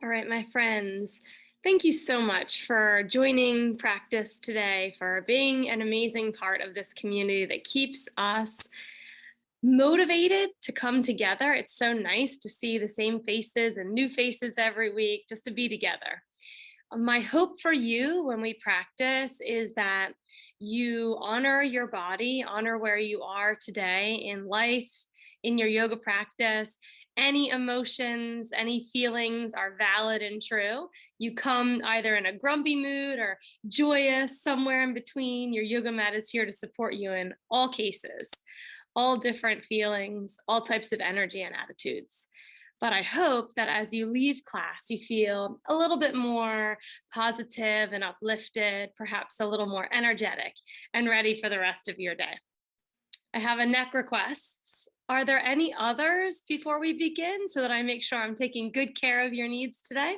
All right, my friends, thank you so much for joining practice today, for being an amazing part of this community that keeps us motivated to come together. It's so nice to see the same faces and new faces every week, just to be together. My hope for you when we practice is that you honor your body, honor where you are today in life, in your yoga practice. Any emotions, any feelings are valid and true. You come either in a grumpy mood or joyous, somewhere in between. Your yoga mat is here to support you in all cases, all different feelings, all types of energy and attitudes. But I hope that as you leave class, you feel a little bit more positive and uplifted, perhaps a little more energetic and ready for the rest of your day. I have a neck requests. Are there any others before we begin so that I make sure I'm taking good care of your needs today?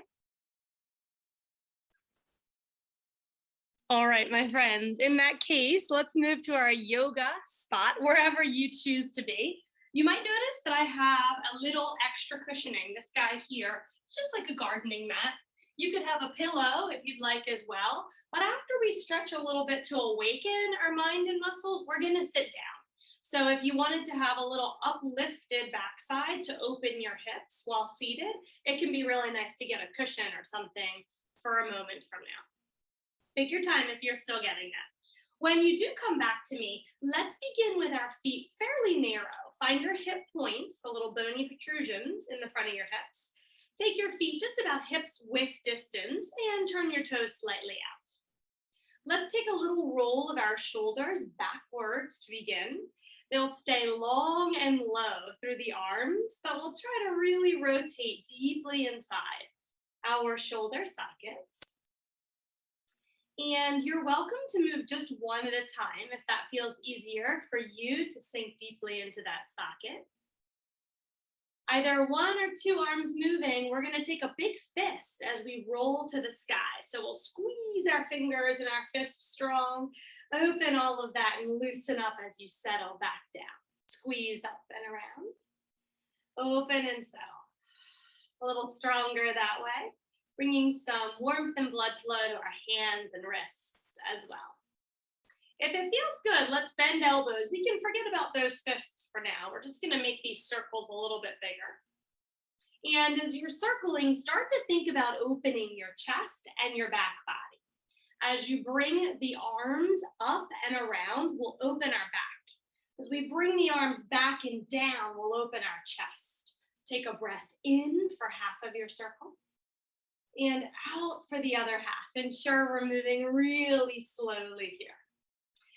All right, my friends, in that case, let's move to our yoga spot, wherever you choose to be. You might notice that I have a little extra cushioning, this guy here. It's just like a gardening mat. You could have a pillow if you'd like as well. But after we stretch a little bit to awaken our mind and muscles, we're gonna sit down. So if you wanted to have a little uplifted backside to open your hips while seated, it can be really nice to get a cushion or something for a moment from now. Take your time if you're still getting that. When you do come back to me, let's begin with our feet fairly narrow. Find your hip points, the little bony protrusions in the front of your hips. Take your feet just about hips width distance and turn your toes slightly out. Let's take a little roll of our shoulders backwards to begin. They'll stay long and low through the arms, but we'll try to really rotate deeply inside our shoulder sockets. And you're welcome to move just one at a time if that feels easier for you to sink deeply into that socket. Either one or two arms moving, we're gonna take a big fist as we roll to the sky. So we'll squeeze our fingers and our fist strong, open all of that and loosen up as you settle back down. Squeeze up and around, open and settle. A little stronger that way, bringing some warmth and blood flow to our hands and wrists as well. If it feels good, let's bend elbows. We can forget about those fists for now. We're just gonna make these circles a little bit bigger. And as you're circling, start to think about opening your chest and your back body. As you bring the arms up and around, we'll open our back. As we bring the arms back and down, we'll open our chest. Take a breath in for half of your circle and out for the other half. Ensure we're moving really slowly here.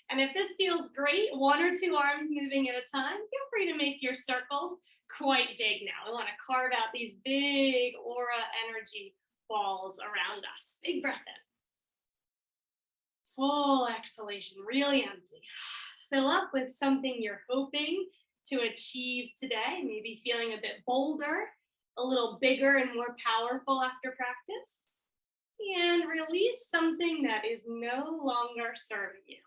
And if this feels great, one or two arms moving at a time, feel free to make your circles quite big now. We want to carve out these big aura energy balls around us. Big breath in. Full exhalation, really empty. Fill up with something you're hoping to achieve today, maybe feeling a bit bolder, a little bigger and more powerful after practice. And release something that is no longer serving you.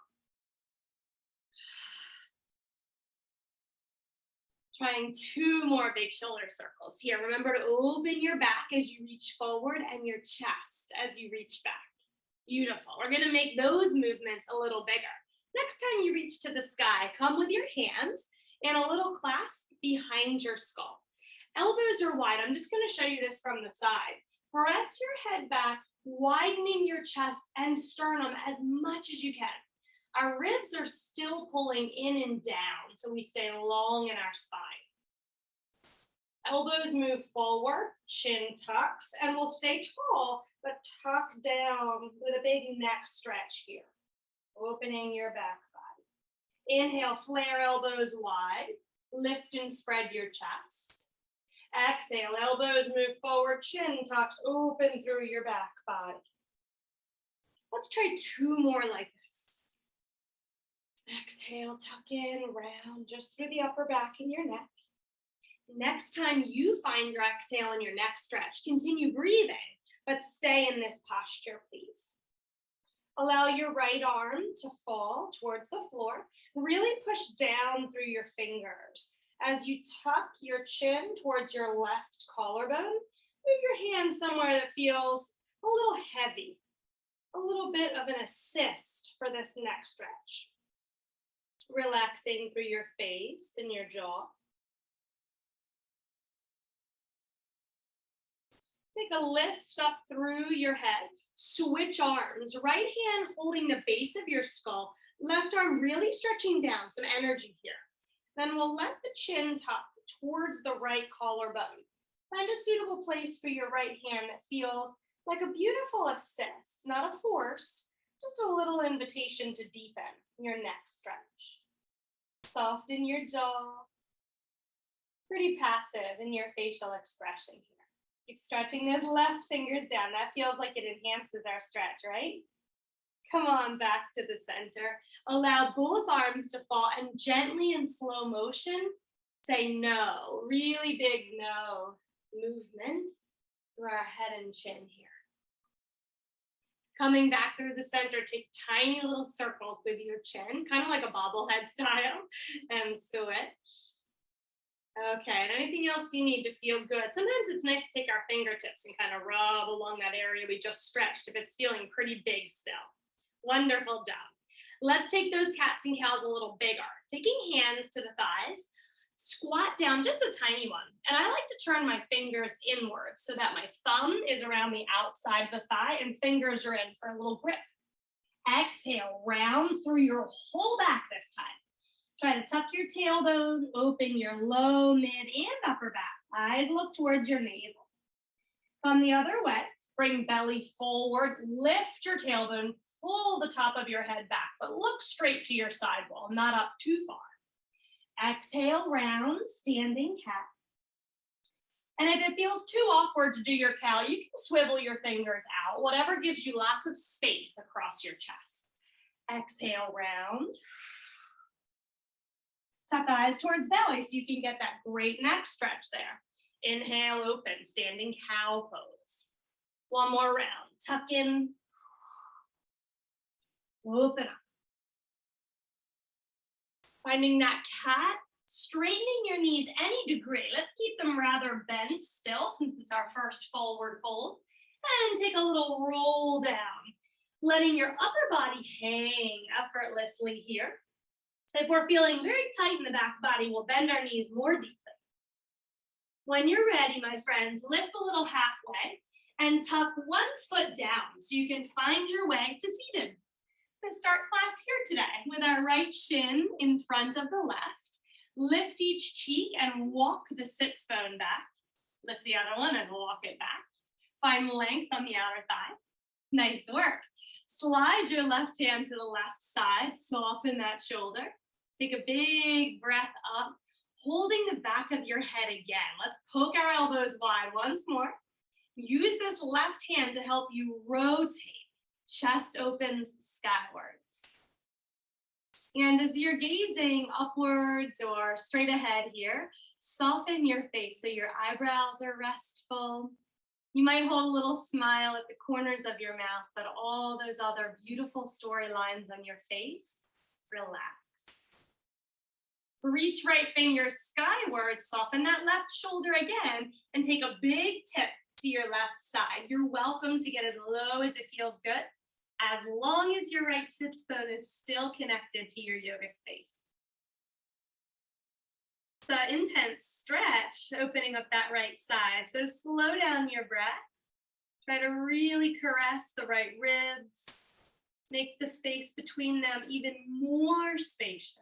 Trying two more big shoulder circles here. Remember to open your back as you reach forward and your chest as you reach back. Beautiful. We're gonna make those movements a little bigger. Next time you reach to the sky, come with your hands and a little clasp behind your skull. Elbows are wide. I'm just gonna show you this from the side. Press your head back, widening your chest and sternum as much as you can. Our ribs are still pulling in and down, so we stay long in our spine. Elbows move forward, chin tucks, and we'll stay tall, but tuck down with a big neck stretch here, opening your back body. Inhale, flare elbows wide, lift and spread your chest. Exhale, elbows move forward, chin tucks, open through your back body. Let's try two more like this. Exhale, tuck in, round, just through the upper back and your neck. Next time you find your exhale and your neck stretch, continue breathing, but stay in this posture, please. Allow your right arm to fall towards the floor. Really push down through your fingers. As you tuck your chin towards your left collarbone, Move your hand somewhere that feels a little heavy, a little bit of an assist for this neck stretch. Relaxing through your face and your jaw. Take a lift up through your head. Switch arms. Right hand holding the base of your skull. Left arm really stretching down, some energy here. Then we'll let the chin tuck towards the right collarbone. Find a suitable place for your right hand that feels like a beautiful assist, not a force, just a little invitation to deepen your neck stretch. Soften your jaw. Pretty passive in your facial expression here. Keep stretching those left fingers down. That feels like it enhances our stretch, right? Come on back to the center. Allow both arms to fall and gently in slow motion, say no. Really big no movement through our head and chin here. Coming back through the center, take tiny little circles with your chin, kind of like a bobblehead style, and switch. Okay, and anything else you need to feel good? Sometimes it's nice to take our fingertips and kind of rub along that area we just stretched if it's feeling pretty big still. Wonderful job. Let's take those cats and cows a little bigger. Taking hands to the thighs, squat down just a tiny one. And I like to turn my fingers inwards so that my thumb is around the outside of the thigh and fingers are in for a little grip. Exhale, round through your whole back this time. Try to tuck your tailbone, open your low, mid, and upper back. Eyes look towards your navel. Come the other way. Bring belly forward. Lift your tailbone. Pull the top of your head back, but look straight to your side wall, not up too far. Exhale, round, standing cat. And if it feels too awkward to do your cow, you can swivel your fingers out, whatever gives you lots of space across your chest. Exhale, round. Tuck eyes towards belly so you can get that great neck stretch there. Inhale, open, standing cow pose. One more round. Tuck in. Open up. Finding that cat, straightening your knees any degree. Let's keep them rather bent still since it's our first forward fold. And take a little roll down, letting your upper body hang effortlessly here. If we're feeling very tight in the back body, we'll bend our knees more deeply. When you're ready, my friends, lift a little halfway and tuck one foot down so you can find your way to seated. We're gonna start class here today with our right shin in front of the left. Lift each cheek and walk the sits bone back. Lift the other one and walk it back. Find length on the outer thigh. Nice work. Slide your left hand to the left side, soften that shoulder. Take a big breath up, holding the back of your head again. Let's poke our elbows wide once more. Use this left hand to help you rotate. Chest opens skywards. And as you're gazing upwards or straight ahead here, soften your face so your eyebrows are restful. You might hold a little smile at the corners of your mouth, but all those other beautiful storylines on your face, relax. Reach right fingers skyward, soften that left shoulder again, and take a big tip to your left side. You're welcome to get as low as it feels good, as long as your right sits bone is still connected to your yoga space. So intense stretch, opening up that right side. So slow down your breath. Try to really caress the right ribs. Make the space between them even more spacious.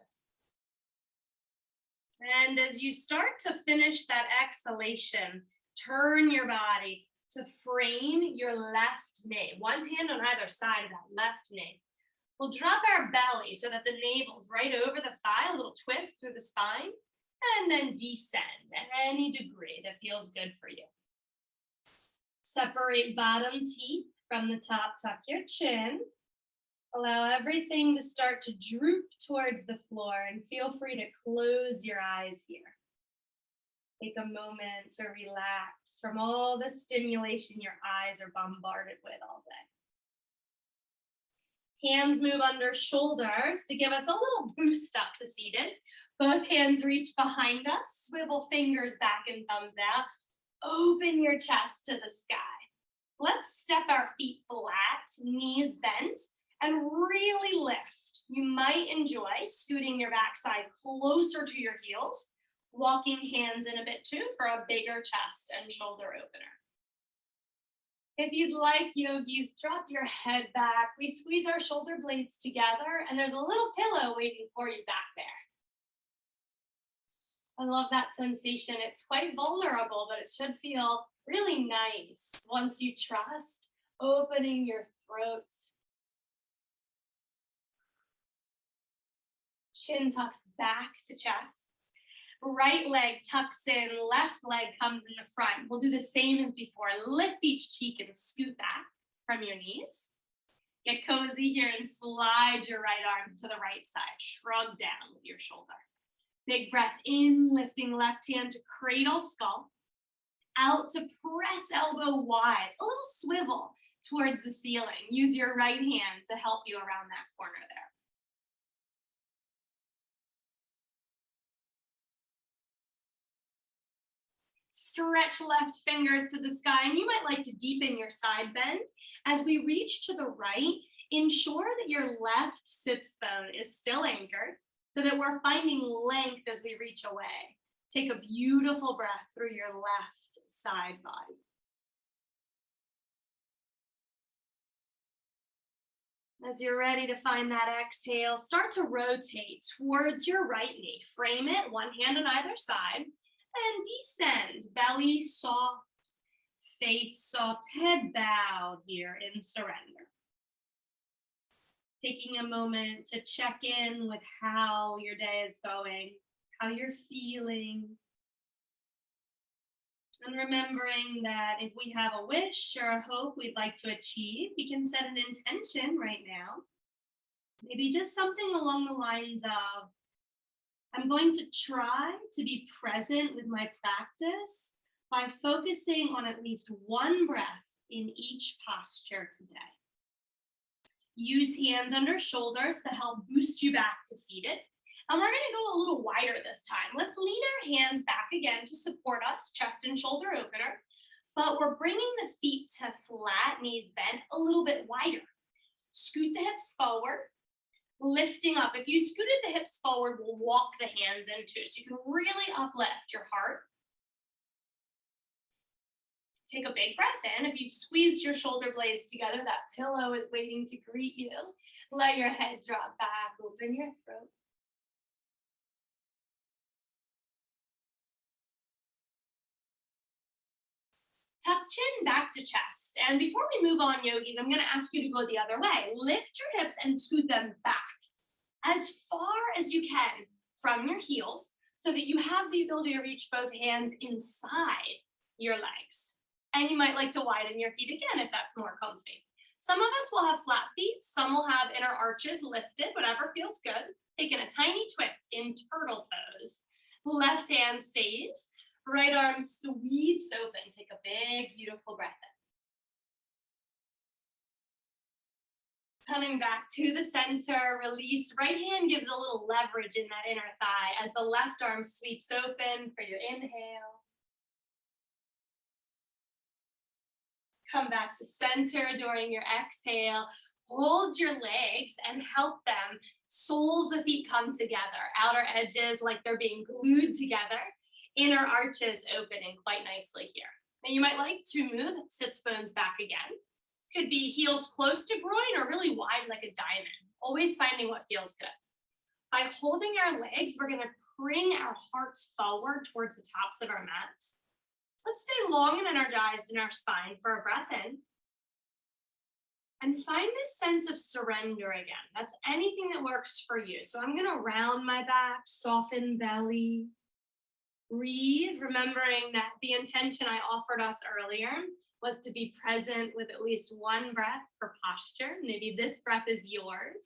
And as you start to finish that exhalation, turn your body to frame your left knee. One hand on either side of that left knee. We'll drop our belly so that the navel's right over the thigh, a little twist through the spine, and then descend at any degree that feels good for you. Separate bottom teeth from the top, tuck your chin. Allow everything to start to droop towards the floor and feel free to close your eyes here. Take a moment to relax from all the stimulation your eyes are bombarded with all day. Hands move under shoulders to give us a little boost up to seated. Both hands reach behind us, swivel fingers back and thumbs out. Open your chest to the sky. Let's step our feet flat, knees bent, and really lift. You might enjoy scooting your backside closer to your heels, walking hands in a bit too for a bigger chest and shoulder opener. If you'd like, yogis, drop your head back. We squeeze our shoulder blades together, and there's a little pillow waiting for you back there. I love that sensation. It's quite vulnerable, but it should feel really nice once you trust opening your throat. Chin tucks back to chest. Right leg tucks in, left leg comes in the front. We'll do the same as before. Lift each cheek and scoot back from your knees. Get cozy here and slide your right arm to the right side. Shrug down with your shoulder. Big breath in, lifting left hand to cradle skull. Out to press elbow wide. A little swivel towards the ceiling. Use your right hand to help you around that corner there. Stretch left fingers to the sky, and you might like to deepen your side bend. As we reach to the right, ensure that your left sits bone is still anchored so that we're finding length as we reach away. Take a beautiful breath through your left side body. As you're ready to find that exhale, start to rotate towards your right knee. Frame it, one hand on either side. And descend, belly soft, face soft, head bowed here in surrender. Taking a moment to check in with how your day is going, how you're feeling. And remembering that if we have a wish or a hope we'd like to achieve, we can set an intention right now. Maybe just something along the lines of, I'm going to try to be present with my practice by focusing on at least one breath in each posture today. Use hands under shoulders to help boost you back to seated. And we're going to go a little wider this time. Let's lean our hands back again to support us, chest and shoulder opener. But we're bringing the feet to flat, knees bent, a little bit wider. Scoot the hips forward. Lifting up. If you scooted the hips forward, we'll walk the hands in too. So you can really uplift your heart. Take a big breath in. If you've squeezed your shoulder blades together, that pillow is waiting to greet you. Let your head drop back. Open your throat. Tuck chin back to chest. And before we move on, yogis, I'm going to ask you to go the other way. Lift your hips and scoot them back as far as you can from your heels so that you have the ability to reach both hands inside your legs. And you might like to widen your feet again if that's more comfy. Some of us will have flat feet. Some will have inner arches lifted, whatever feels good. Taking a tiny twist in turtle pose. Left hand stays. Right arm sweeps open. Take a big, beautiful breath in. Coming back to the center, release. Right hand gives a little leverage in that inner thigh as the left arm sweeps open for your inhale. Come back to center during your exhale. Hold your legs and help them. Soles of feet come together. Outer edges like they're being glued together. Inner arches opening quite nicely here. Now you might like to move sits bones back again. Could be heels close to groin or really wide like a diamond. Always finding what feels good. By holding our legs, we're gonna bring our hearts forward towards the tops of our mats. Let's stay long and energized in our spine for a breath in. And find this sense of surrender again. That's anything that works for you. So I'm gonna round my back, soften belly. Breathe, remembering that the intention I offered us earlier was to be present with at least one breath per posture. Maybe this breath is yours.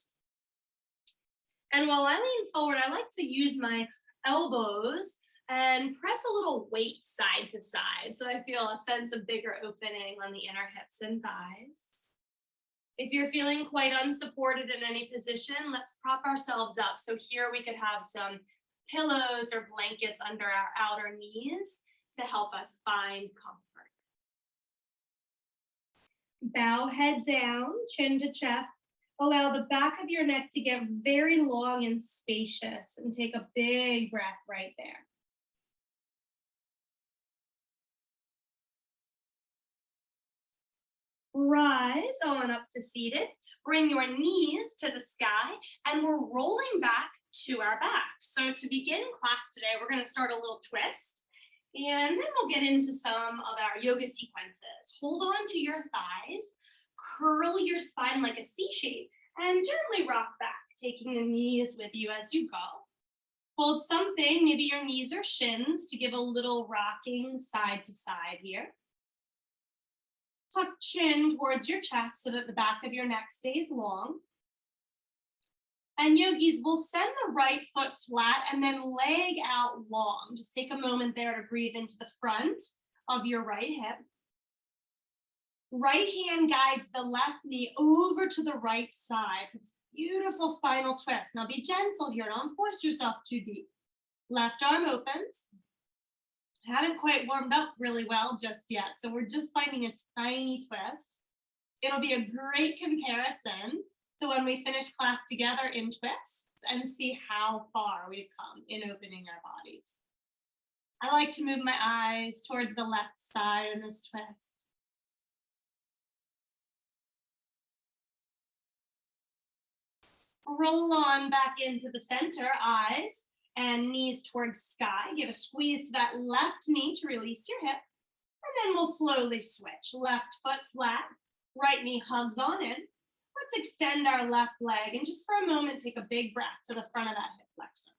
And while I lean forward, I like to use my elbows and press a little weight side to side. So I feel a sense of bigger opening on the inner hips and thighs. If you're feeling quite unsupported in any position, let's prop ourselves up. So here we could have some pillows or blankets under our outer knees to help us find comfort. Bow head down, chin to chest. Allow the back of your neck to get very long and spacious, and take a big breath right there. Rise on up to seated. Bring your knees to the sky, and we're rolling back to our back. So to begin class today, we're going to start a little twist, and then we'll get into some of our yoga sequences. Hold on to your thighs, curl your spine like a C shape, and gently rock back, taking the knees with you as you go. Hold something, maybe your knees or shins, to give a little rocking side to side here. Tuck chin towards your chest so that the back of your neck stays long. And yogis, will send the right foot flat and then leg out long. Just take a moment there to breathe into the front of your right hip. Right hand guides the left knee over to the right side for this beautiful spinal twist. Now be gentle here, don't force yourself too deep. Left arm opens. Haven't quite warmed up really well just yet, so we're just finding a tiny twist. It'll be a great comparison to when we finish class together in twists and see how far we've come in opening our bodies. I like to move my eyes towards the left side in this twist. Roll on back into the center, eyes and knees towards sky. Give a squeeze to that left knee to release your hip. And then we'll slowly switch. Left foot flat, right knee hugs on in. Let's extend our left leg and just for a moment, take a big breath to the front of that hip flexor.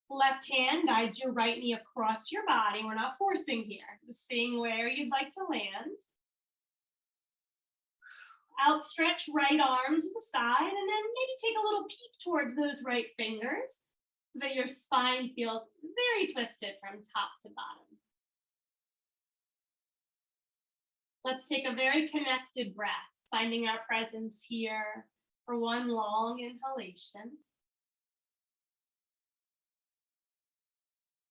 Left hand guides your right knee across your body. We're not forcing here, just seeing where you'd like to land. Outstretch right arm to the side, and then maybe take a little peek towards those right fingers so that your spine feels very twisted from top to bottom. Let's take a very connected breath, finding our presence here for one long inhalation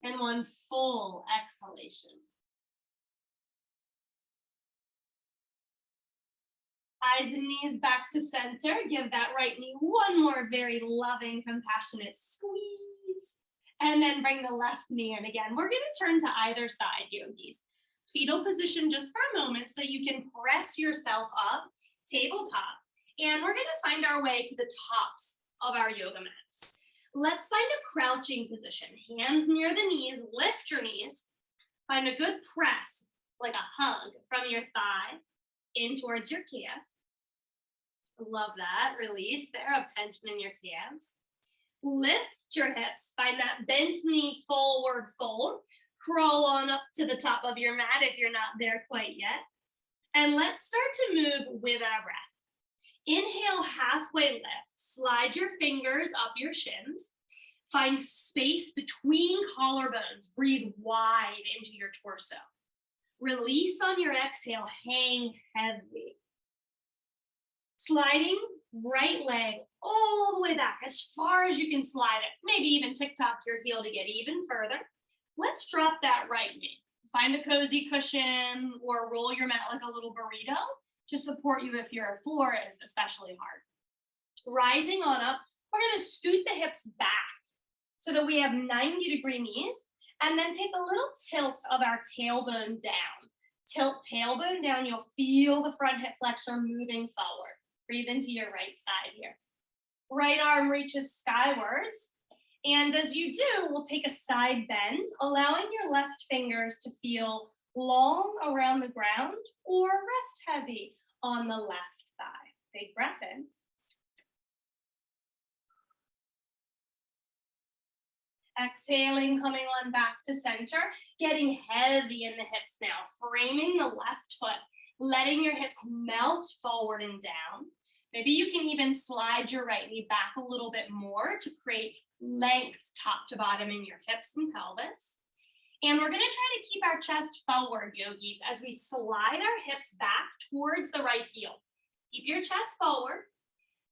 and one full exhalation. Eyes and knees back to center. Give that right knee one more very loving, compassionate squeeze. And then bring the left knee in again. We're going to turn to either side, yogis. Fetal position just for a moment so that you can press yourself up, tabletop. And we're going to find our way to the tops of our yoga mats. Let's find a crouching position. Hands near the knees. Lift your knees. Find a good press, like a hug from your thigh in towards your calf. Love that. Release there of tension in your calves. Lift your hips. Find that bent knee forward fold. Crawl on up to the top of your mat if you're not there quite yet. And let's start to move with our breath. Inhale, halfway lift. Slide your fingers up your shins. Find space between collarbones. Breathe wide into your torso. Release on your exhale, hang heavy. Sliding right leg all the way back as far as you can slide it. Maybe even tick-tock your heel to get even further. Let's drop that right knee. Find a cozy cushion or roll your mat like a little burrito to support you if your floor is especially hard. Rising on up, we're going to scoot the hips back so that we have 90-degree knees. And then take a little tilt of our tailbone down. Tilt tailbone down, you'll feel the front hip flexor moving forward. Breathe into your right side here. Right arm reaches skywards. And as you do, we'll take a side bend, allowing your left fingers to feel long around the ground or rest heavy on the left thigh. Big breath in. Exhaling, coming on back to center, getting heavy in the hips now, framing the left foot, letting your hips melt forward and down. Maybe you can even slide your right knee back a little bit more to create length top to bottom in your hips and pelvis. And we're going to try to keep our chest forward, yogis, as we slide our hips back towards the right heel. Keep your chest forward.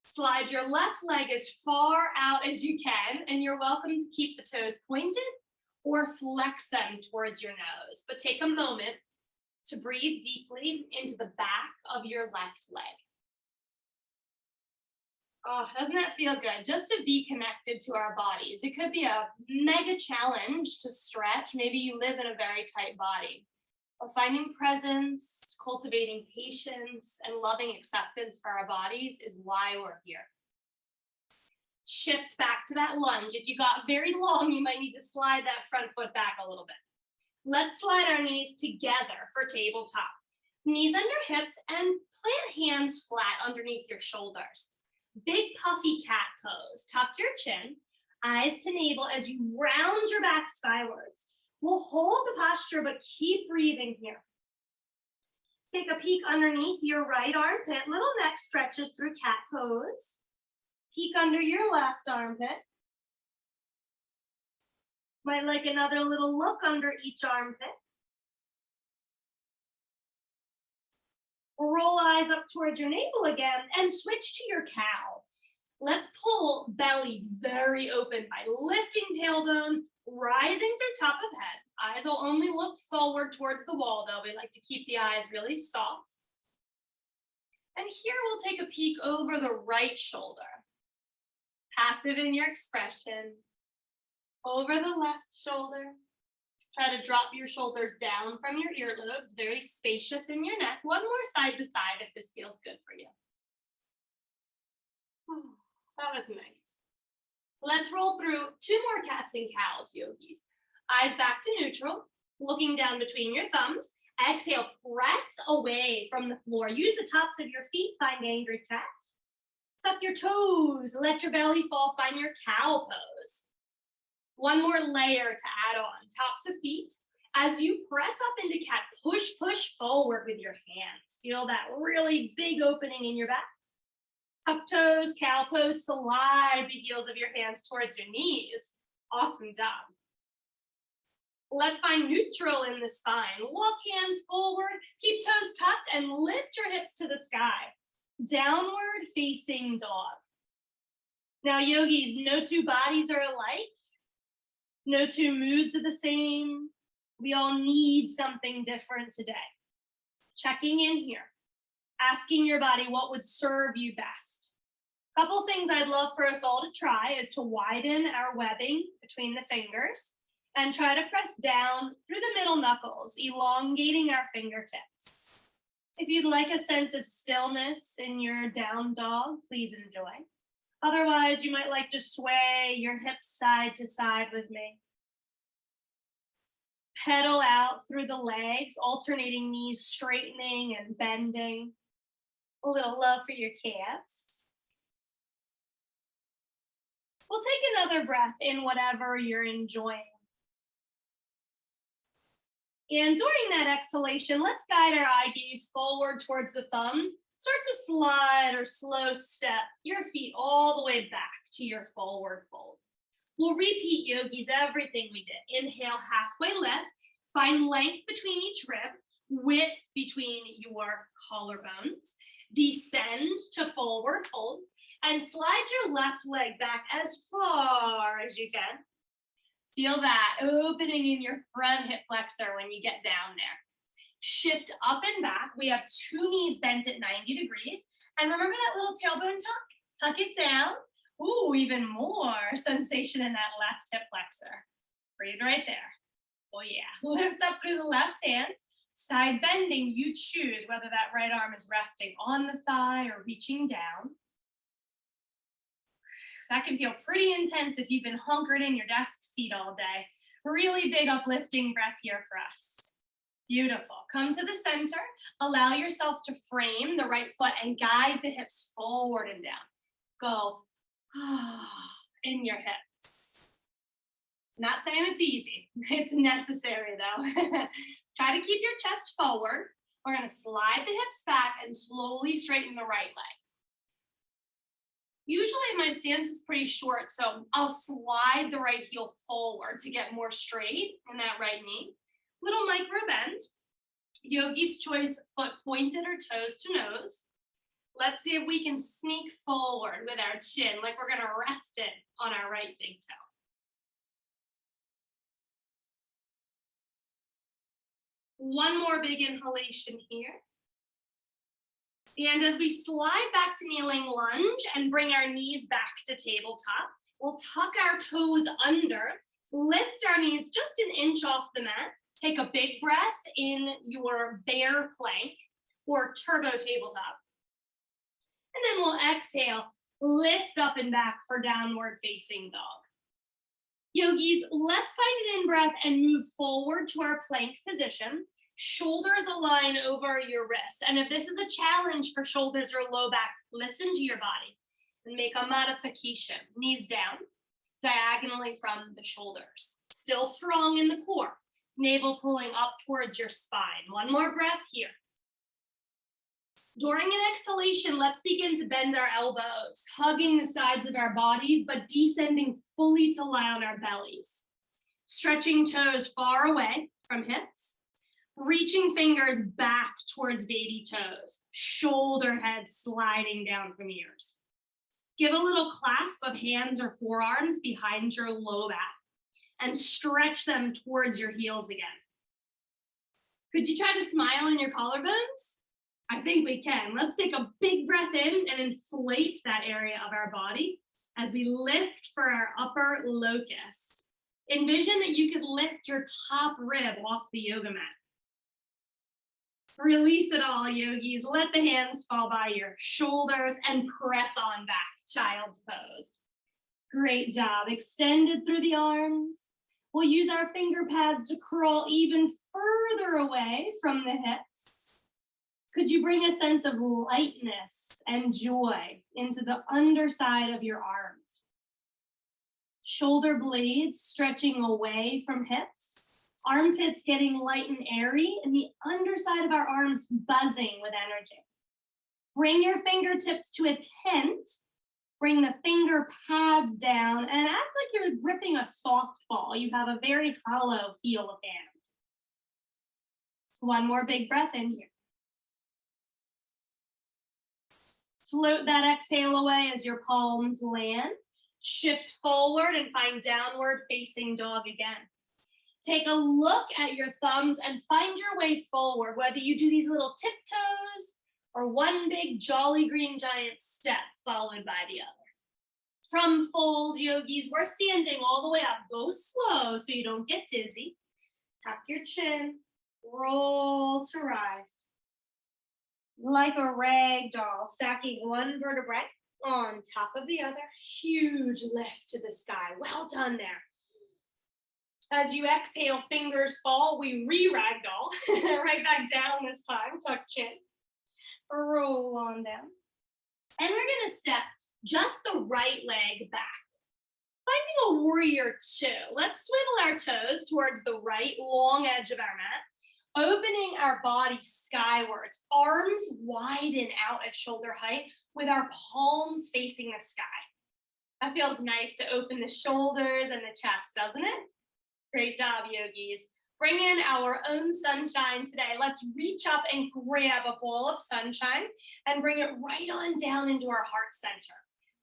Slide your left leg as far out as you can, and you're welcome to keep the toes pointed or flex them towards your nose. But take a moment to breathe deeply into the back of your left leg. Oh, doesn't that feel good? Just to be connected to our bodies. It could be a mega challenge to stretch. Maybe you live in a very tight body. But finding presence, cultivating patience, and loving acceptance for our bodies is why we're here. Shift back to that lunge. If you got very long, you might need to slide that front foot back a little bit. Let's slide our knees together for tabletop. Knees under hips and plant hands flat underneath your shoulders. Big puffy cat pose. Tuck your chin, eyes to navel as you round your back skywards. We'll hold the posture, but keep breathing here. Take a peek underneath your right armpit. Little neck stretches through cat pose. Peek under your left armpit. Might like another little look under each armpit. Roll eyes up towards your navel again and switch to your cow. Let's pull belly very open by lifting tailbone, rising through top of head. Eyes will only look forward towards the wall though. We like to keep the eyes really soft. And here we'll take a peek over the right shoulder. Passive in your expression. Over the left shoulder. Try to drop your shoulders down from your earlobes, very spacious in your neck. One more side to side if this feels good for you. That was nice. Let's roll through 2 more cats and cows, yogis. Eyes back to neutral, looking down between your thumbs. Exhale, press away from the floor. Use the tops of your feet, find angry cat. Tuck your toes, let your belly fall, find your cow pose. One more layer to add on, tops of feet. As you press up into cat, push forward with your hands. Feel that really big opening in your back. Tuck toes, cow pose, slide the heels of your hands towards your knees. Awesome job. Let's find neutral in the spine. Walk hands forward, keep toes tucked, and lift your hips to the sky. Downward facing dog. Now, yogis, no 2 bodies are alike. No 2 moods are the same. We all need something different today. Checking in here. Asking your body what would serve you best. Couple things I'd love for us all to try is to widen our webbing between the fingers and try to press down through the middle knuckles, elongating our fingertips. If you'd like a sense of stillness in your down dog, please enjoy. Otherwise, you might like to sway your hips side to side with me. Pedal out through the legs, alternating knees straightening and bending. A little love for your calves. We'll take another breath in whatever you're enjoying. And during that exhalation, let's guide our eye gaze forward towards the thumbs. Start to slide or slow step your feet all the way back to your forward fold. We'll repeat, yogis, everything we did. Inhale, halfway lift. Find length between each rib, width between your collarbones. Descend to forward fold and slide your left leg back as far as you can. Feel that opening in your front hip flexor when you get down there. Shift up and back. We have 2 knees bent at 90 degrees. And remember that little tailbone tuck? Tuck it down. Ooh, even more sensation in that left hip flexor. Breathe right there. Oh yeah. Lift up through the left hand. Side bending, you choose whether that right arm is resting on the thigh or reaching down. That can feel pretty intense if you've been hunkered in your desk seat all day. Really big uplifting breath here for us. Beautiful. Come to the center. Allow yourself to frame the right foot and guide the hips forward and down. Go in your hips. Not saying it's easy. It's necessary though. Try to keep your chest forward. We're going to slide the hips back and slowly straighten the right leg. Usually my stance is pretty short, so I'll slide the right heel forward to get more straight in that right knee. Little micro bend. Yogi's choice, foot pointed or toes to nose. Let's see if we can sneak forward with our chin, like we're gonna rest it on our right big toe. One more big inhalation here. And as we slide back to kneeling lunge and bring our knees back to tabletop, we'll tuck our toes under, lift our knees just an inch off the mat. Take a big breath in your bear plank or turbo tabletop. And then we'll exhale, lift up and back for downward facing dog. Yogis, let's find an in-breath and move forward to our plank position. Shoulders align over your wrists. And if this is a challenge for shoulders or low back, listen to your body and make a modification. Knees down, diagonally from the shoulders. Still strong in the core. Navel pulling up towards your spine. One more breath here. During an exhalation, let's begin to bend our elbows, hugging the sides of our bodies, but descending fully to lie on our bellies. Stretching toes far away from hips. Reaching fingers back towards baby toes, shoulder head sliding down from ears. Give a little clasp of hands or forearms behind your low back and stretch them towards your heels again. Could you try to smile in your collarbones? I think we can. Let's take a big breath in and inflate that area of our body as we lift for our upper locust. Envision that you could lift your top rib off the yoga mat. Release it all, yogis. Let the hands fall by your shoulders and press on back, child's pose. Great job. Extended through the arms. We'll use our finger pads to crawl even further away from the hips. Could you bring a sense of lightness and joy into the underside of your arms? Shoulder blades stretching away from hips. Armpits getting light and airy, and the underside of our arms buzzing with energy. Bring your fingertips to a tent. Bring the finger pads down, and act like you're gripping a softball. You have a very hollow heel of hand. One more big breath in here. Float that exhale away as your palms land. Shift forward and find downward facing dog again. Take a look at your thumbs and find your way forward, whether you do these little tiptoes or one big jolly green giant step followed by the other. From fold, yogis, we're standing all the way up. Go slow so you don't get dizzy. Tuck your chin, roll to rise. Like a rag doll, stacking one vertebrae on top of the other. Huge lift to the sky. Well done there. As you exhale, fingers fall, we re-ragdoll. Right back down this time, tuck chin. Roll on down. And we're gonna step just the right leg back. Finding a warrior two. Let's swivel our toes towards the right long edge of our mat, opening our body skywards. Arms widen out at shoulder height with our palms facing the sky. That feels nice to open the shoulders and the chest, doesn't it? Great job, yogis. Bring in our own sunshine today. Let's reach up and grab a ball of sunshine and bring it right on down into our heart center.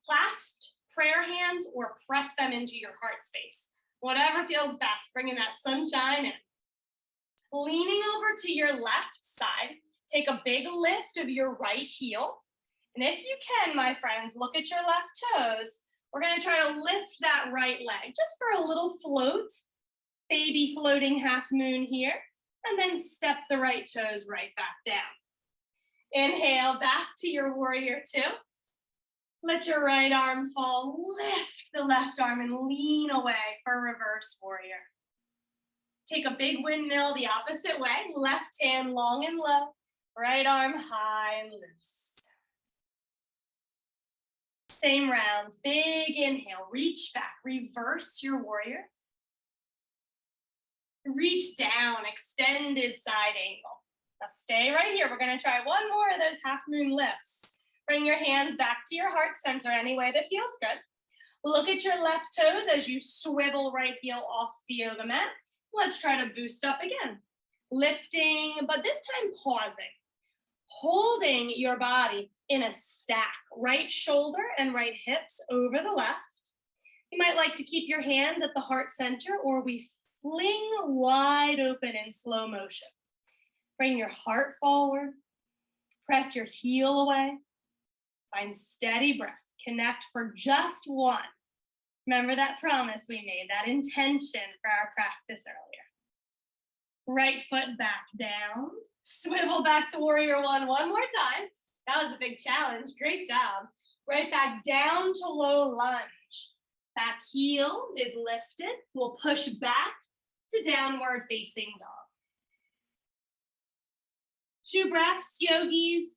Clasped prayer hands or press them into your heart space. Whatever feels best, bringing that sunshine in. Leaning over to your left side, take a big lift of your right heel. And if you can, my friends, look at your left toes. We're gonna try to lift that right leg just for a little float. Baby floating half moon here, and then step the right toes right back down. Inhale back to your warrior two. Let your right arm fall, lift the left arm and lean away for reverse warrior. Take a big windmill the opposite way, left hand long and low, right arm high and loose. Same rounds, big inhale, reach back, reverse your warrior. Reach down, extended side angle. Now stay right here. We're gonna try one more of those half moon lifts. Bring your hands back to your heart center any way that feels good. Look at your left toes as you swivel right heel off the yoga mat. Let's try to boost up again. Lifting, but this time pausing. Holding your body in a stack, right shoulder and right hips over the left. You might like to keep your hands at the heart center, or we fling wide open in slow motion. Bring your heart forward. Press your heel away. Find steady breath. Connect for just one. Remember that promise we made, that intention for our practice earlier. Right foot back down. Swivel back to warrior one more time. That was a big challenge. Great job. Right back down to low lunge. Back heel is lifted. We'll push back to downward facing dog. 2 breaths, yogis,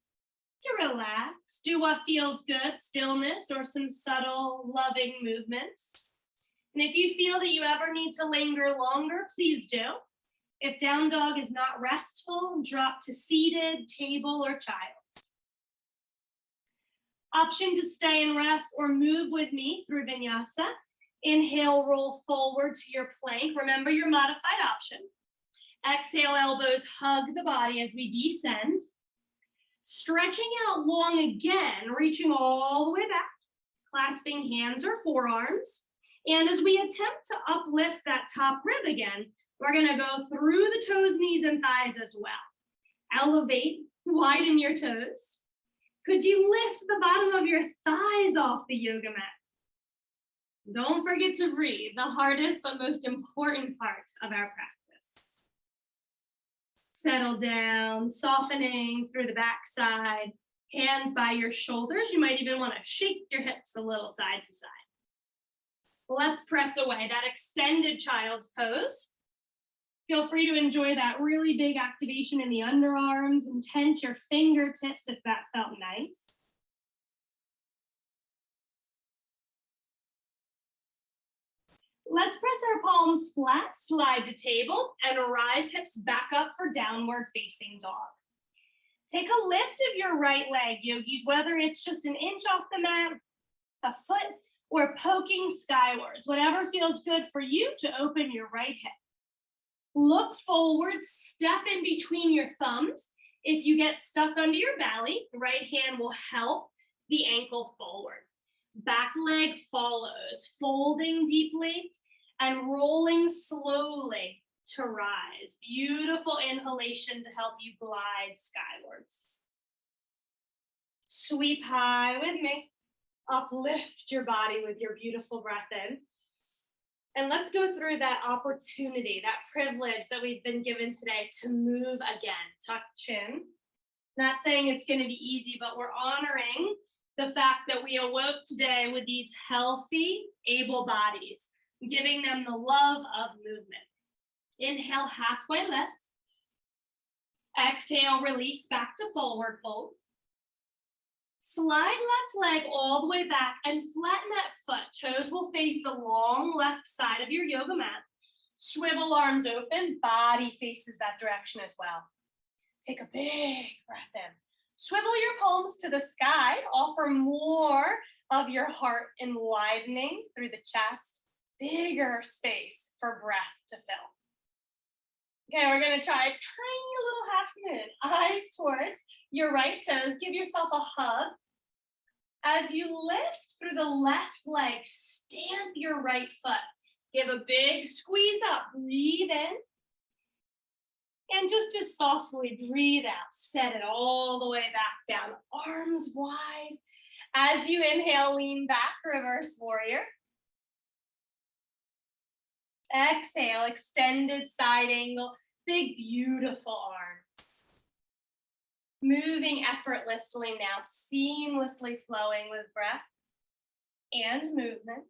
to relax. Do what feels good, stillness or some subtle, loving movements. And if you feel that you ever need to linger longer, please do. If down dog is not restful, drop to seated, table, or child. Option to stay and rest or move with me through Vinyasa. Inhale, roll forward to your plank. Remember your modified option. Exhale, elbows hug the body as we descend. Stretching out long again, reaching all the way back, clasping hands or forearms. And as we attempt to uplift that top rib again, we're gonna go through the toes, knees, and thighs as well. Elevate, widen your toes. Could you lift the bottom of your thighs off the yoga mat? Don't forget to breathe, the hardest but most important part of our practice. Settle down, softening through the backside, hands by your shoulders. You might even want to shake your hips a little side to side. Let's press away that extended child's pose. Feel free to enjoy that really big activation in the underarms and tense your fingertips if that felt nice. Let's press our palms flat, slide to table, and rise hips back up for downward facing dog. Take a lift of your right leg, yogis, whether it's just an inch off the mat, a foot, or poking skywards, whatever feels good for you to open your right hip. Look forward, step in between your thumbs. If you get stuck under your belly, the right hand will help the ankle forward. Back leg follows, folding deeply and rolling slowly to rise. Beautiful inhalation to help you glide skywards. Sweep high with me. Uplift your body with your beautiful breath in. And let's go through that opportunity, that privilege that we've been given today to move again. Tuck chin. Not saying it's going to be easy, but we're honoring the fact that we awoke today with these healthy, able bodies, giving them the love of movement. Inhale, halfway lift. Exhale, release back to forward fold. Slide left leg all the way back and flatten that foot. Toes will face the long left side of your yoga mat. Swivel arms open, body faces that direction as well. Take a big breath in. Swivel your palms to the sky. Offer more of your heart in widening through the chest. Bigger space for breath to fill. Okay, we're gonna try a tiny little half moon. Eyes towards your right toes. Give yourself a hug. As you lift through the left leg, stamp your right foot. Give a big squeeze up. Breathe in. And just as softly breathe out. Set it all the way back down. Arms wide. As you inhale, lean back, reverse warrior. Exhale, extended side angle. Big, beautiful arms. Moving effortlessly now, seamlessly flowing with breath and movement.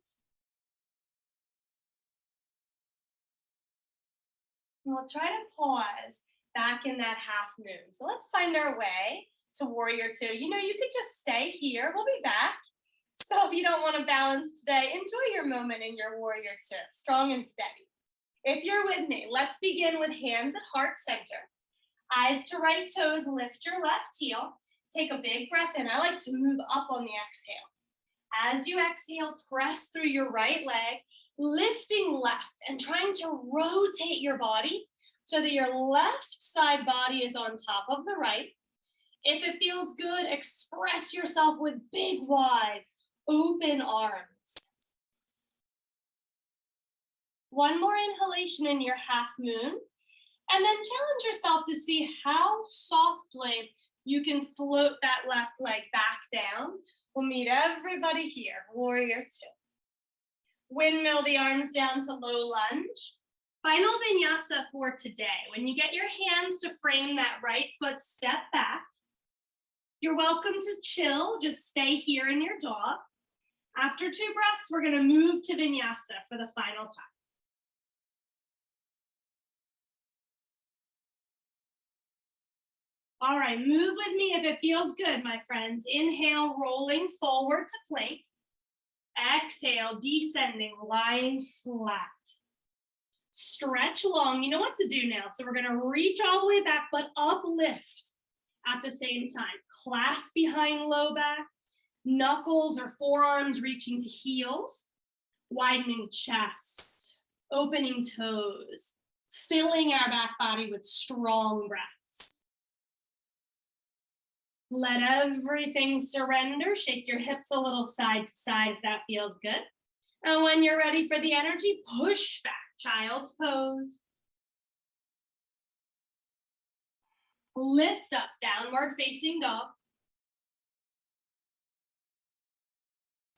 And we'll try to pause back in that half moon. So let's find our way to warrior two. You know, you could just stay here. We'll be back. So if you don't want to balance today, enjoy your moment in your warrior two, strong and steady. If you're with me, let's begin with hands at heart center. Eyes to right toes, lift your left heel. Take a big breath in. I like to move up on the exhale. As you exhale, press through your right leg, lifting left and trying to rotate your body so that your left side body is on top of the right. If it feels good, express yourself with big, wide, open arms. One more inhalation in your half moon. And then challenge yourself to see how softly you can float that left leg back down. We'll meet everybody here, warrior two. Windmill the arms down to low lunge. Final vinyasa for today. When you get your hands to frame that right foot, step back. You're welcome to chill, just stay here in your dog. After 2 breaths, we're gonna move to vinyasa for the final time. All right, move with me if it feels good, my friends. Inhale, rolling forward to plank. Exhale, descending, lying flat. Stretch long, you know what to do now. So we're gonna reach all the way back, but uplift at the same time. Clasp behind low back, knuckles or forearms reaching to heels, widening chest, opening toes, filling our back body with strong breaths. Let everything surrender. Shake your hips a little side to side if that feels good. And when you're ready for the energy, push back, child's pose. Lift up, downward facing dog.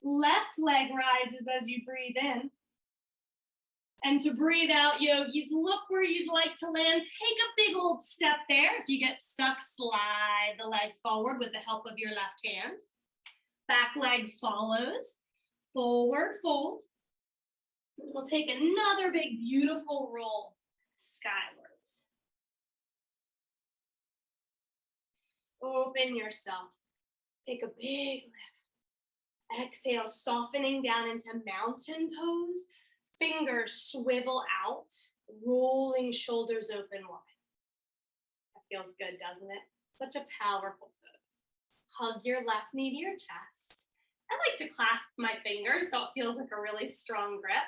Left leg rises as you breathe in. And to breathe out, yogis, look where you'd like to land. Take a big old step there. If you get stuck, slide the leg forward with the help of your left hand. Back leg follows. Forward fold. We'll take another big, beautiful roll skywards. Open yourself. Take a big lift. Exhale, softening down into mountain pose. Fingers swivel out, rolling shoulders open wide. That feels good, doesn't it? Such a powerful pose. Hug your left knee to your chest. I like to clasp my fingers so it feels like a really strong grip.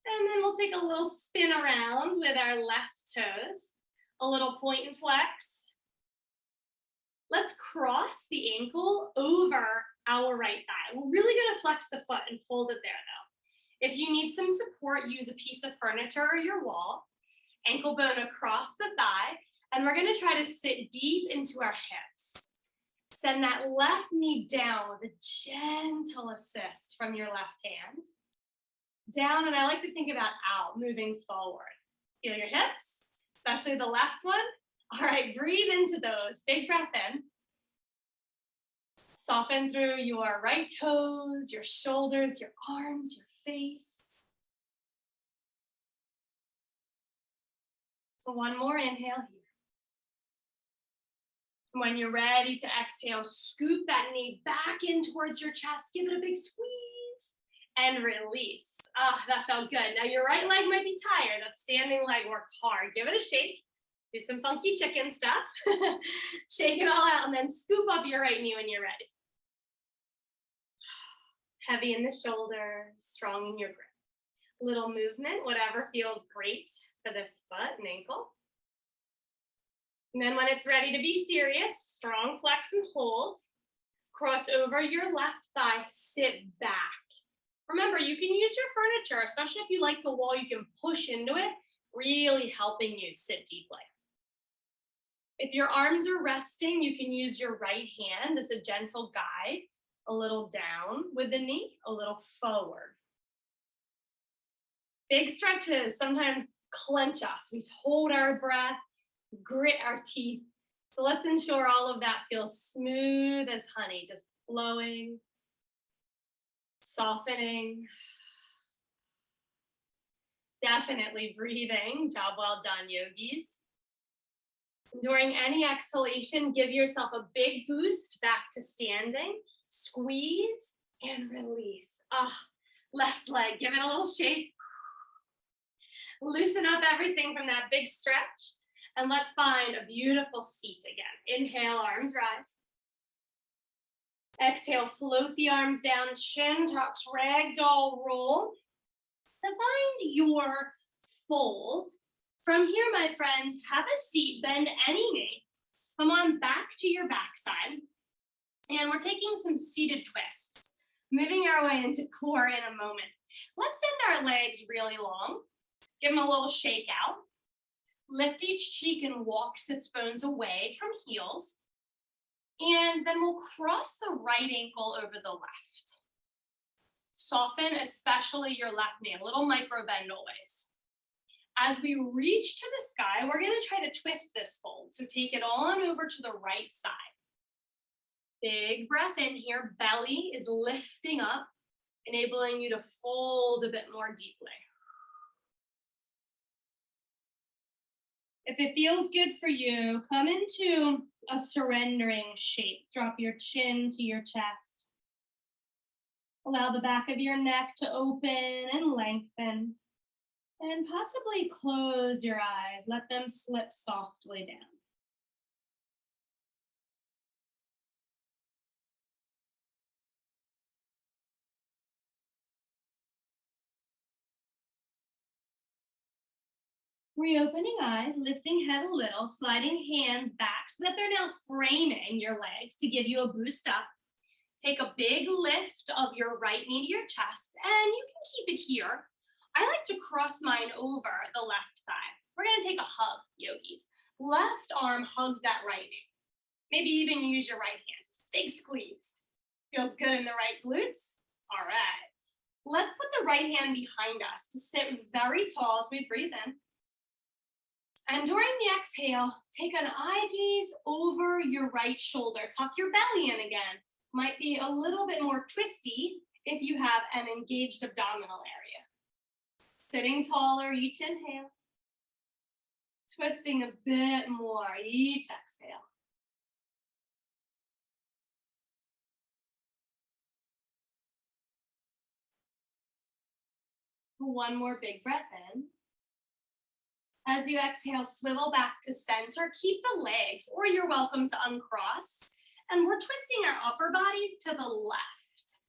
And then we'll take a little spin around with our left toes. A little point and flex. Let's cross the ankle over our right thigh. We're really gonna flex the foot and hold it there though. If you need some support, use a piece of furniture or your wall, ankle bone across the thigh, and we're gonna try to sit deep into our hips. Send that left knee down with a gentle assist from your left hand. Down, and I like to think about out, moving forward. Feel your hips, especially the left one. All right, breathe into those. Big breath in. Soften through your right toes, your shoulders, your arms, your face. So one more inhale here. When you're ready to exhale, scoop that knee back in towards your chest. Give it a big squeeze and release. Ah, that felt good. Now your right leg might be tired. That standing leg worked hard. Give it a shake. Do some funky chicken stuff. Shake it all out and then scoop up your right knee when you're ready. Heavy in the shoulders, strong in your grip. Little movement, whatever feels great for this foot and ankle. And then when it's ready to be serious, strong flex and hold. Cross over your left thigh, sit back. Remember, you can use your furniture, especially if you like the wall, you can push into it, really helping you sit deeply. If your arms are resting, you can use your right hand as a gentle guide, a little down with the knee, a little forward. Big stretches sometimes clench us. We hold our breath, grit our teeth. So let's ensure all of that feels smooth as honey, just flowing, softening. Definitely breathing. Job well done, yogis. During any exhalation, give yourself a big boost back to standing. Squeeze and release. Ah, left leg, give it a little shake. Loosen up everything from that big stretch. And let's find a beautiful seat again. Inhale, arms rise. Exhale, float the arms down, chin tucks, ragdoll roll. To find your fold, from here, my friends, have a seat, bend any knee. Come on back to your backside. And we're taking some seated twists, moving our way into core in a moment. Let's send our legs really long. Give them a little shake out. Lift each cheek and walk sits bones away from heels. And then we'll cross the right ankle over the left. Soften especially your left knee, a little micro bend always. As we reach to the sky, we're going to try to twist this fold. So take it on over to the right side. Big breath in here. Belly is lifting up, enabling you to fold a bit more deeply. If it feels good for you, come into a surrendering shape. Drop your chin to your chest. Allow the back of your neck to open and lengthen. And possibly close your eyes. Let them slip softly down. Reopening eyes, lifting head a little, sliding hands back so that they're now framing your legs to give you a boost up. Take a big lift of your right knee to your chest, and you can keep it here. I like to cross mine over the left thigh. We're going to take a hug, yogis. Left arm hugs that right knee. Maybe even use your right hand. Big squeeze. Feels good in the right glutes? All right. Let's put the right hand behind us to sit very tall as we breathe in. And during the exhale, take an eye gaze over your right shoulder. Tuck your belly in again. Might be a little bit more twisty if you have an engaged abdominal area. Sitting taller, each inhale. Twisting a bit more, each exhale. One more big breath in. As you exhale, swivel back to center. Keep the legs, or you're welcome to uncross. And we're twisting our upper bodies to the left.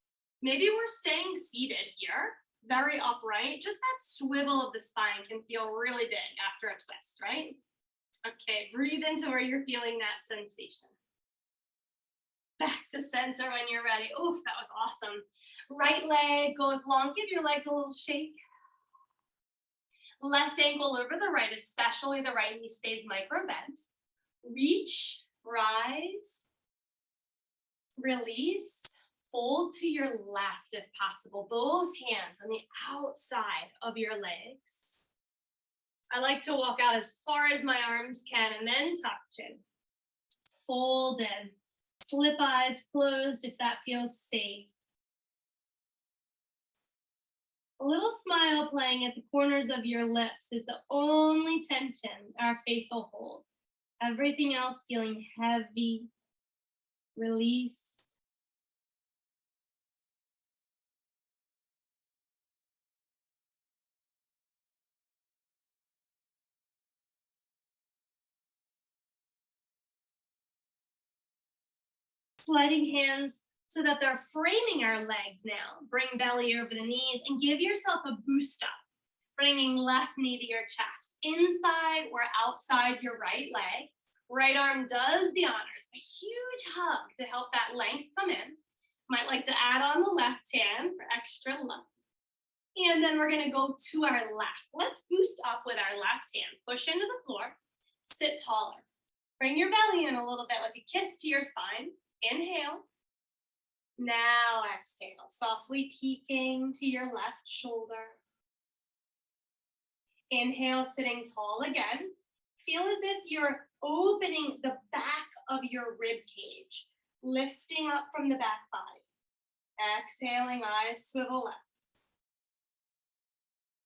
Maybe we're staying seated here, very upright. Just that swivel of the spine can feel really big after a twist, right? Okay, breathe into where you're feeling that sensation. Back to center when you're ready. Oof, that was awesome. Right leg goes long. Give your legs a little shake. Left ankle over the right, especially the right knee stays micro bent. Reach, rise, release, fold to your left if possible. Both hands on the outside of your legs. I like to walk out as far as my arms can and then tuck chin. Fold in. Slip eyes closed if that feels safe. A little smile playing at the corners of your lips is the only tension our face will hold. Everything else feeling heavy, released. Sliding hands so that they're framing our legs now. Bring belly over the knees and give yourself a boost up. Bringing left knee to your chest, inside or outside your right leg. Right arm does the honors. A huge hug to help that length come in. Might like to add on the left hand for extra love. And then we're going to go to our left. Let's boost up with our left hand. Push into the floor. Sit taller. Bring your belly in a little bit like a kiss to your spine. Inhale. Now exhale, softly peeking to your left shoulder. Inhale, sitting tall again. Feel as if you're opening the back of your rib cage, lifting up from the back body. Exhaling, eyes swivel left.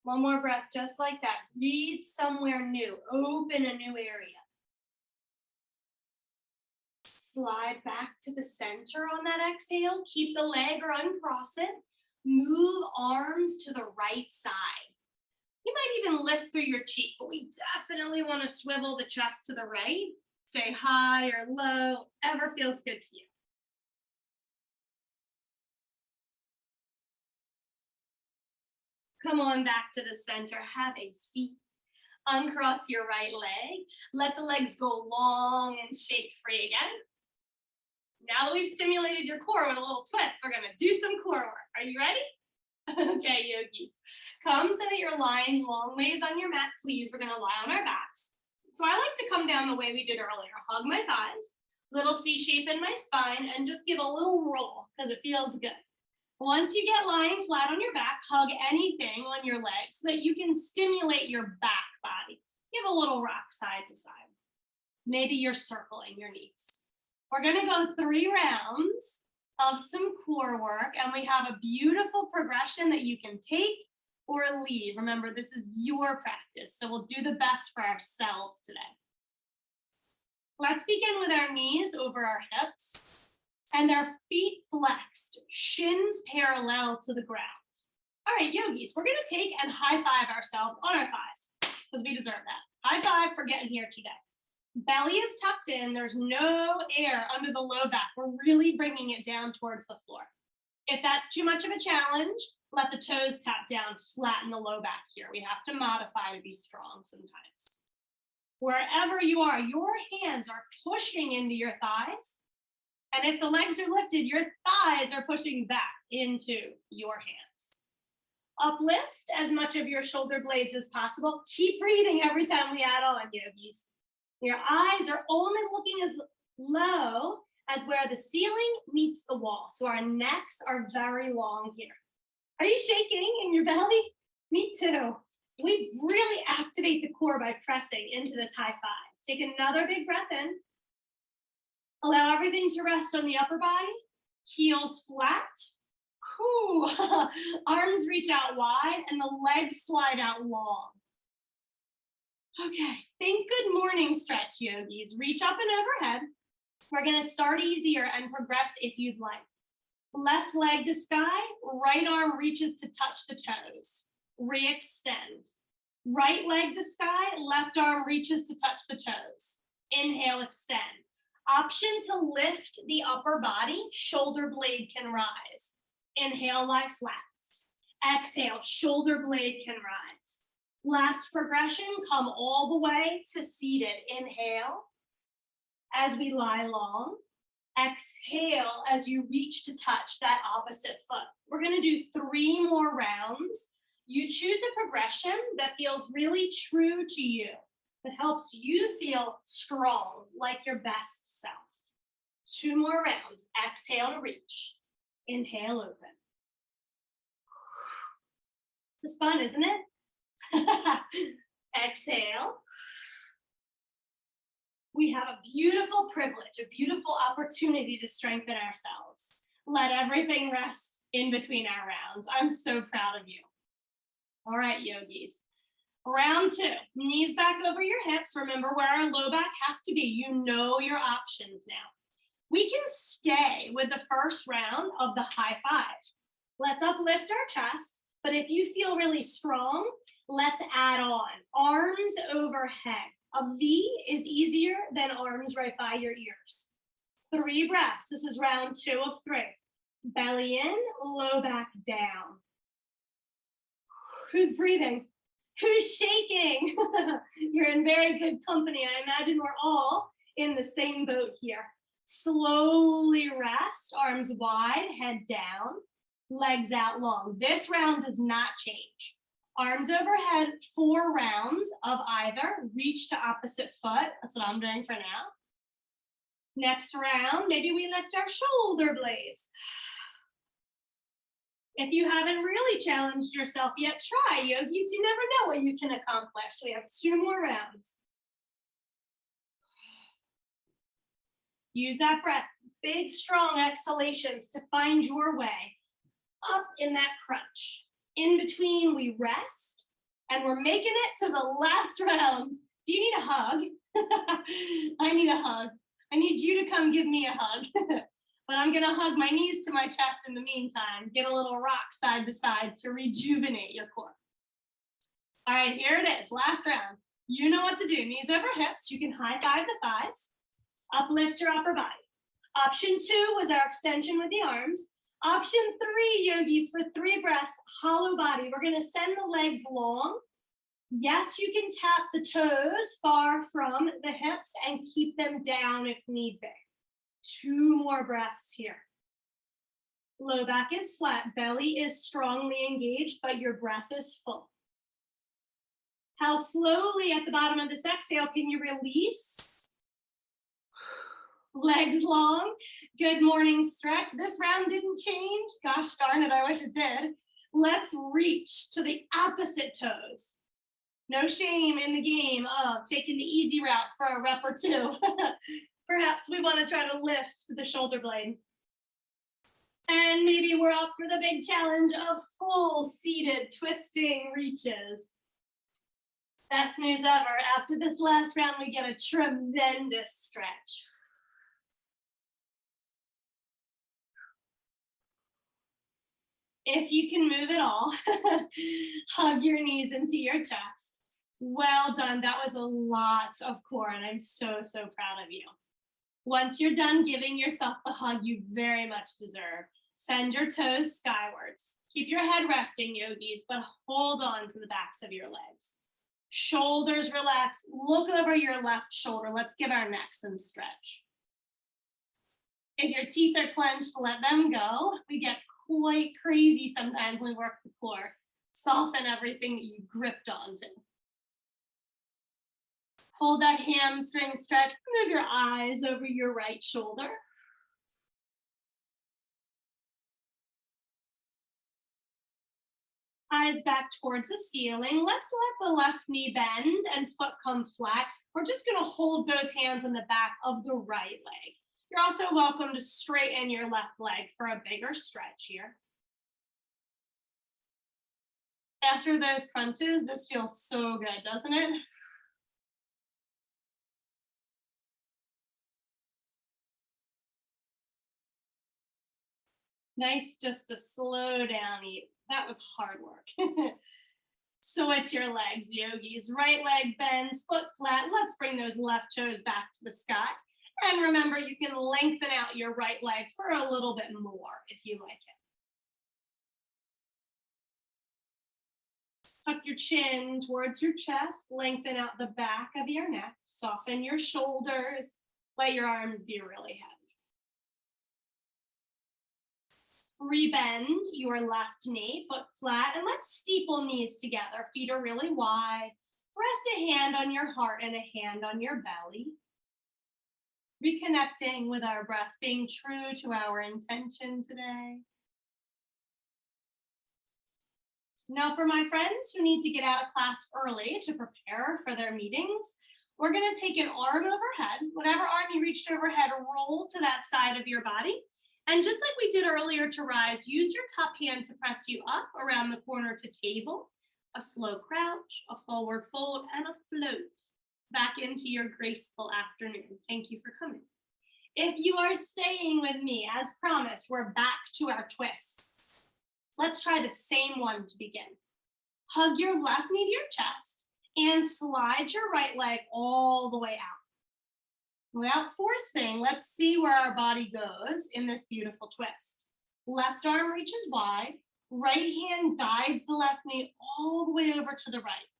One more breath, just like that. Breathe somewhere new, open a new area. Slide back to the center on that exhale. Keep the leg or uncross it. Move arms to the right side. You might even lift through your cheek, but we definitely want to swivel the chest to the right. Stay high or low, whatever feels good to you. Come on back to the center. Have a seat. Uncross your right leg. Let the legs go long and shake free again. Now that we've stimulated your core with a little twist, we're going to do some core work. Are you ready? Okay, yogis. Come so that you're lying long ways on your mat, please. We're going to lie on our backs. So I like to come down the way we did earlier. Hug my thighs, little C shape in my spine, and just give a little roll because it feels good. Once you get lying flat on your back, hug anything on your legs so that you can stimulate your back body. Give a little rock side to side. Maybe you're circling your knees. We're gonna go 3 rounds of some core work, and we have a beautiful progression that you can take or leave. Remember, this is your practice, so we'll do the best for ourselves today. Let's begin with our knees over our hips and our feet flexed, shins parallel to the ground. All right, yogis, we're gonna take and high five ourselves on our thighs because we deserve that. High five for getting here today. Belly is tucked in, there's no air under the low back. We're really bringing it down towards the floor. If that's too much of a challenge, let the toes tap down, flatten the low back here. We have to modify to be strong sometimes. Wherever you are, your hands are pushing into your thighs. And if the legs are lifted, your thighs are pushing back into your hands. Uplift as much of your shoulder blades as possible. Keep breathing every time we add on, yogis. Your eyes are only looking as low as where the ceiling meets the wall. So our necks are very long here. Are you shaking in your belly? Me too. We really activate the core by pressing into this high five. Take another big breath in. Allow everything to rest on the upper body. Heels flat. Whew. Arms reach out wide and the legs slide out long. Okay, think good morning stretch, yogis. Reach up and overhead. We're gonna start easier and progress if you'd like. Left leg to sky, right arm reaches to touch the toes. Re-extend. Right leg to sky, left arm reaches to touch the toes. Inhale, extend. Option to lift the upper body, shoulder blade can rise. Inhale, lie flat. Exhale, shoulder blade can rise. Last progression, come all the way to seated. Inhale as we lie long. Exhale as you reach to touch that opposite foot. We're gonna do 3 more rounds. You choose a progression that feels really true to you, that helps you feel strong, like your best self. 2 more rounds. Exhale to reach. Inhale, open. It's fun, isn't it? Exhale. We have a beautiful privilege, a beautiful opportunity to strengthen ourselves. Let everything rest in between our rounds. I'm so proud of you. All right, yogis. Round 2, knees back over your hips. Remember where our low back has to be. You know your options now. We can stay with the first round of the high five. Let's uplift our chest, but if you feel really strong, let's add on arms overhead. A V is easier than arms right by your ears. 3 breaths. This is round 2 of 3. Belly in, low back down. Who's breathing? Who's shaking? You're in very good company. I imagine we're all in the same boat here. Slowly rest, arms wide, head down, legs out long. This round does not change. Arms overhead, 4 rounds of either. Reach to opposite foot. That's what I'm doing for now. Next round, maybe we lift our shoulder blades. If you haven't really challenged yourself yet, try, yogis. You never know what you can accomplish. We have 2 more rounds. Use that breath. Big, strong exhalations to find your way up in that crunch. In between, we rest, and we're making it to the last round. Do you need a hug? I need a hug. I need you to come give me a hug. But I'm gonna hug my knees to my chest in the meantime. Get a little rock side to side to rejuvenate your core. All right, here it is, last round. You know what to do. Knees over hips. You can high five the thighs. Uplift your upper body. Option 2 was our extension with the arms. Option 3, yogis, for 3 breaths, hollow body. We're gonna send the legs long. Yes, you can tap the toes far from the hips and keep them down if need be. 2 more breaths here. Low back is flat, belly is strongly engaged, but your breath is full. How slowly at the bottom of this exhale can you release? Legs long. Good morning stretch. This round didn't change. Gosh darn it, I wish it did. Let's reach to the opposite toes. No shame in the game of taking the easy route for a rep or two. Perhaps we want to try to lift the shoulder blade. And maybe we're up for the big challenge of full seated twisting reaches. Best news ever, after this last round, we get a tremendous stretch. If you can move at all, hug your knees into your chest. Well done, that was a lot of core, and I'm so, so proud of you. Once you're done giving yourself the hug you very much deserve, send your toes skywards. Keep your head resting, yogis, but hold on to the backs of your legs. Shoulders relax. Look over your left shoulder. Let's give our necks some stretch. If your teeth are clenched, let them go. We get quite crazy sometimes when we work the core. Soften everything that you gripped onto. Hold that hamstring stretch. Move your eyes over your right shoulder. Eyes back towards the ceiling. Let's let the left knee bend and foot come flat. We're just going to hold both hands on the back of the right leg. You're also welcome to straighten your left leg for a bigger stretch here. After those crunches, this feels so good, doesn't it? Nice just to slow down, eat. That was hard work. Switch your legs, yogis. Right leg bends, foot flat. Let's bring those left toes back to the sky. And remember, you can lengthen out your right leg for a little bit more if you like it. Tuck your chin towards your chest. Lengthen out the back of your neck. Soften your shoulders. Let your arms be really heavy. Rebend your left knee, foot flat, and let's steeple knees together. Feet are really wide. Rest a hand on your heart and a hand on your belly. Reconnecting with our breath, being true to our intention today. Now for my friends who need to get out of class early to prepare for their meetings, we're going to take an arm overhead. Whatever arm you reached overhead, roll to that side of your body. And just like we did earlier to rise, use your top hand to press you up around the corner to table, a slow crouch, a forward fold, and a float back into your graceful afternoon. Thank you for coming. If you are staying with me, as promised, we're back to our twists. Let's try the same one to begin. Hug your left knee to your chest and slide your right leg all the way out. Without forcing, let's see where our body goes in this beautiful twist. Left arm reaches wide, right hand guides the left knee all the way over to the right.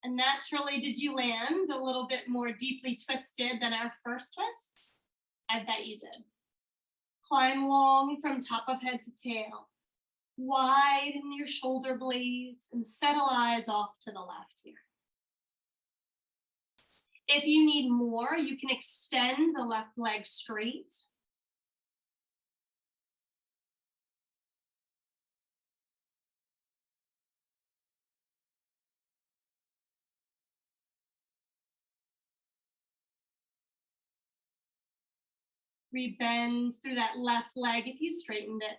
And naturally, did you land a little bit more deeply twisted than our first twist? I bet you did. Climb long from top of head to tail. Widen your shoulder blades and settle eyes off to the left here. If you need more, you can extend the left leg straight. Rebend through that left leg if you straightened it.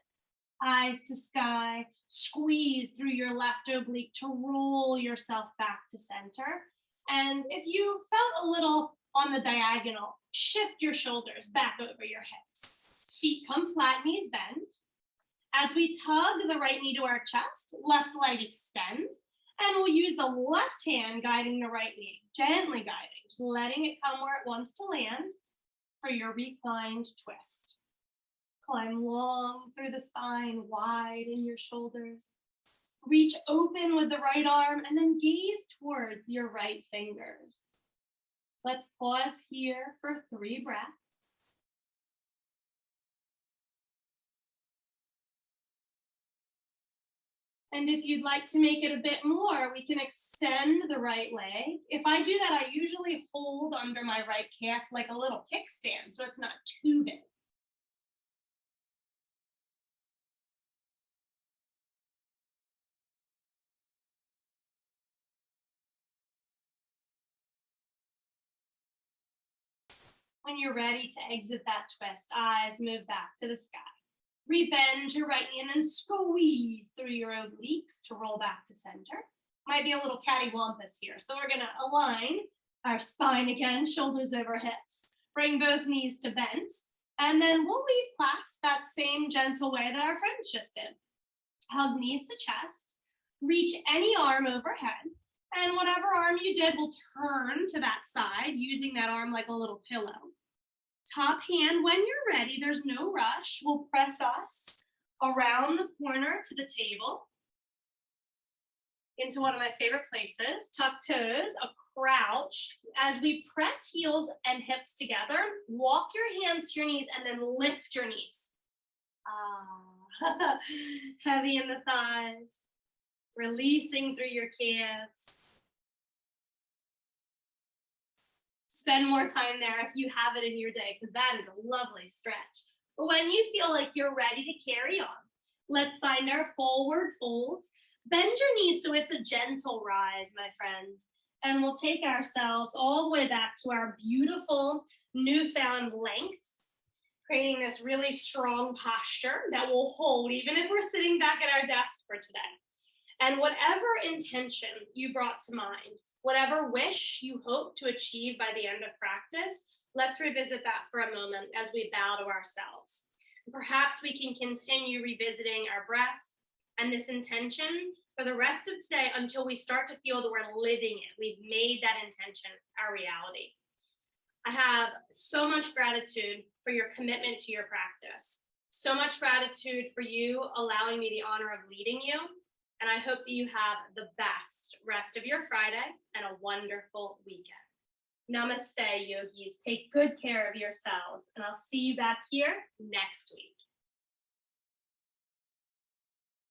Eyes to sky. Squeeze through your left oblique to roll yourself back to center. And if you felt a little on the diagonal, shift your shoulders back over your hips. Feet come flat, knees bend. As we tug the right knee to our chest, left leg extends, and we'll use the left hand guiding the right knee, gently guiding, just letting it come where it wants to land for your reclined twist. Climb long through the spine, wide in your shoulders. Reach open with the right arm and then gaze towards your right fingers. Let's pause here for 3 breaths. And if you'd like to make it a bit more, we can extend the right leg. If I do that, I usually hold under my right calf like a little kickstand, so it's not too big. When you're ready to exit that twist, eyes move back to the sky. Rebend your right knee and then squeeze through your obliques to roll back to center. Might be a little cattywampus here. So we're gonna align our spine again, shoulders over hips. Bring both knees to bent. And then we'll leave class that same gentle way that our friends just did. Hug knees to chest. Reach any arm overhead. And whatever arm you did will turn to that side, using that arm like a little pillow. Top hand, when you're ready, there's no rush. We'll press us around the corner to the table, into one of my favorite places, tuck toes, a crouch. As we press heels and hips together, walk your hands to your knees and then lift your knees. Heavy in the thighs, releasing through your calves. Spend more time there if you have it in your day, because that is a lovely stretch. But when you feel like you're ready to carry on, let's find our forward folds. Bend your knees so it's a gentle rise, my friends. And we'll take ourselves all the way back to our beautiful newfound length, creating this really strong posture that will hold even if we're sitting back at our desk for today. And whatever intention you brought to mind, whatever wish you hope to achieve by the end of practice, let's revisit that for a moment as we bow to ourselves. Perhaps we can continue revisiting our breath and this intention for the rest of today until we start to feel that we're living it. We've made that intention our reality. I have so much gratitude for your commitment to your practice. So much gratitude for you allowing me the honor of leading you. And I hope that you have the best rest of your Friday and a wonderful weekend. Namaste, yogis. Take good care of yourselves, and I'll see you back here next week.